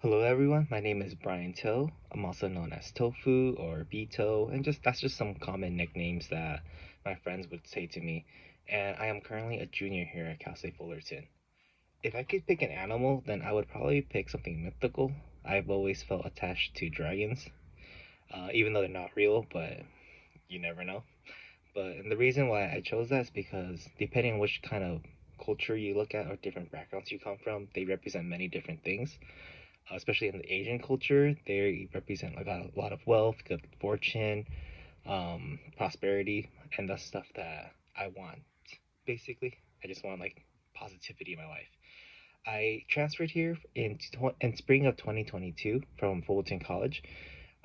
Hello everyone, my name is Brian Toe. I'm also known as Tofu or Bito, and just that's just some common nicknames that my friends would say to me. And I am currently a junior here at Cal State Fullerton. If I could pick an animal, then I would probably pick something mythical. I've always felt attached to dragons, even though they're not real, but you never know. And the reason why I chose that is because depending on which kind of culture you look at or different backgrounds you come from, they represent many different things, especially in the Asian culture. They represent like a lot of wealth, good fortune, prosperity, and that's stuff that I want. Basically, I just want like positivity in my life. I transferred here in spring of 2022 from Fulton College.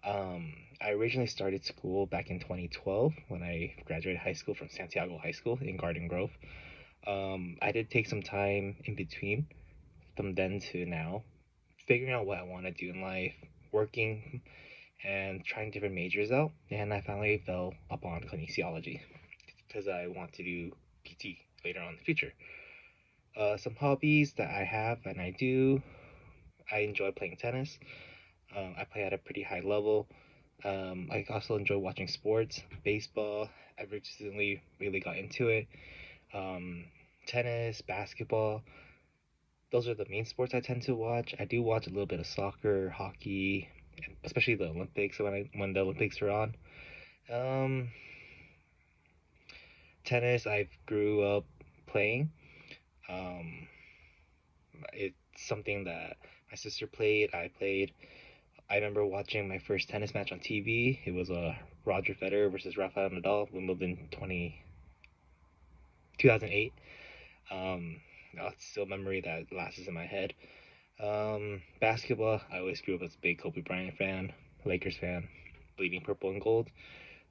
I originally started school back in 2012 when I graduated high school from Santiago High School in Garden Grove. I did take some time in between from then to now figuring out what I want to do in life, working, and trying different majors out. And I finally fell upon kinesiology because I want to do PT later on in the future. Some hobbies that I have and I do. I enjoy playing tennis. I play at a pretty high level. I also enjoy watching sports, baseball. I've recently really got into it. Um, Tennis, basketball. Those are the main sports I tend to watch. I do watch a little bit of soccer, hockey, especially the Olympics when the Olympics are on. Um, Tennis I grew up playing. Um, it's something that my sister played. I played. I remember watching my first tennis match on TV. It was Roger Federer versus Rafael Nadal, Wimbledon 2008. That's still a memory that lasts in my head. Basketball, I always grew up as a big Kobe Bryant fan, Lakers fan, bleeding purple and gold.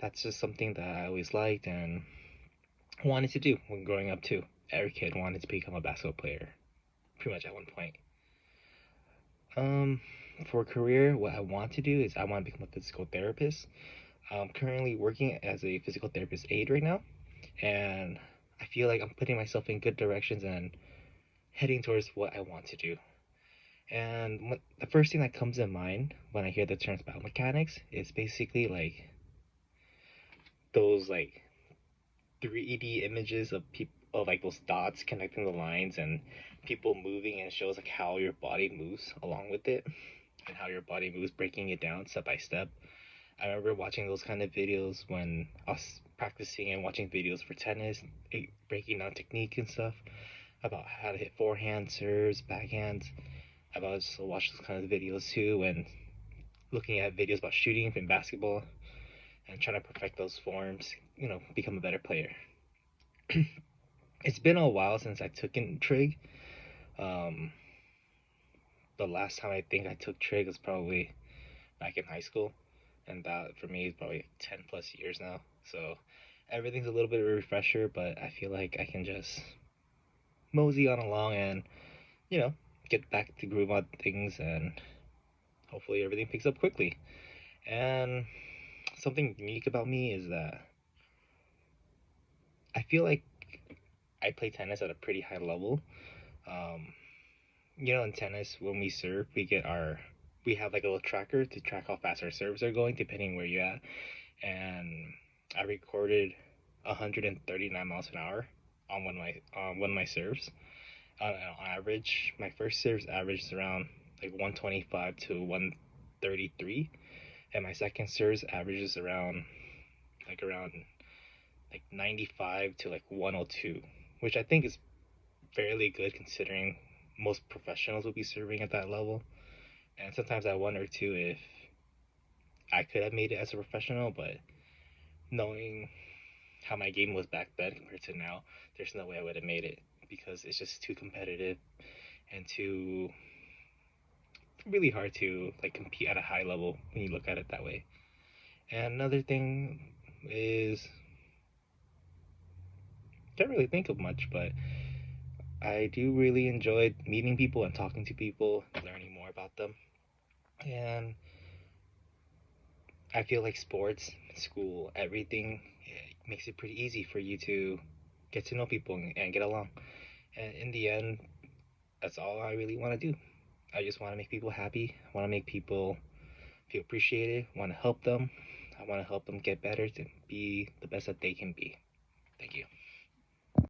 That's just something that I always liked and wanted to do when growing up too. Every kid wanted to become a basketball player, pretty much at one point. Um, for a career, what I want to do is I want to become a physical therapist. I'm currently working as a physical therapist aide right now, and I feel like I'm putting myself in good directions and heading towards what I want to do. And the first thing that comes in mind when I hear the terms biomechanics is basically like those like 3D images of people of like those dots connecting the lines and people moving, and it shows like how your body moves along with it and how your body moves, breaking it down step by step. I remember watching those kind of videos when I was practicing and watching videos for tennis, breaking down technique and stuff about how to hit forehand serves, backhands. I've also watched those kind of videos too, and looking at videos about shooting in basketball and trying to perfect those forms, become a better player. It's been a while since I took in trig. Um, the last time I think I took trig was probably back in high school, and that for me is probably 10 plus years now. So everything's a little bit of a refresher, but I feel like I can just mosey on along and you know get back to groove on things, and hopefully everything picks up quickly. And something unique about me is that I feel like I play tennis at a pretty high level. Um, in tennis, when we serve, we have like a little tracker to track how fast our serves are going, depending where you're at. And I recorded 139 miles an hour on one of my serves. On average, my first serves averaged around like 125 to 133, and my second serves averages around like 95 to like 102, which I think is fairly good considering most professionals would be serving at that level. And sometimes I wonder too if I could have made it as a professional, but knowing how my game was back then compared to now, there's no way I would have made it because it's just too competitive and too really hard to like compete at a high level when you look at it that way. And another thing is can't really think of much, but I do really enjoy meeting people and talking to people, learning more about them. And I feel like sports, school, everything makes it pretty easy for you to get to know people and get along. And in the end, that's all I really want to do. I just want to make people happy. I want to make people feel appreciated. I want to help them. I want to help them get better to be the best that they can be. Thank you.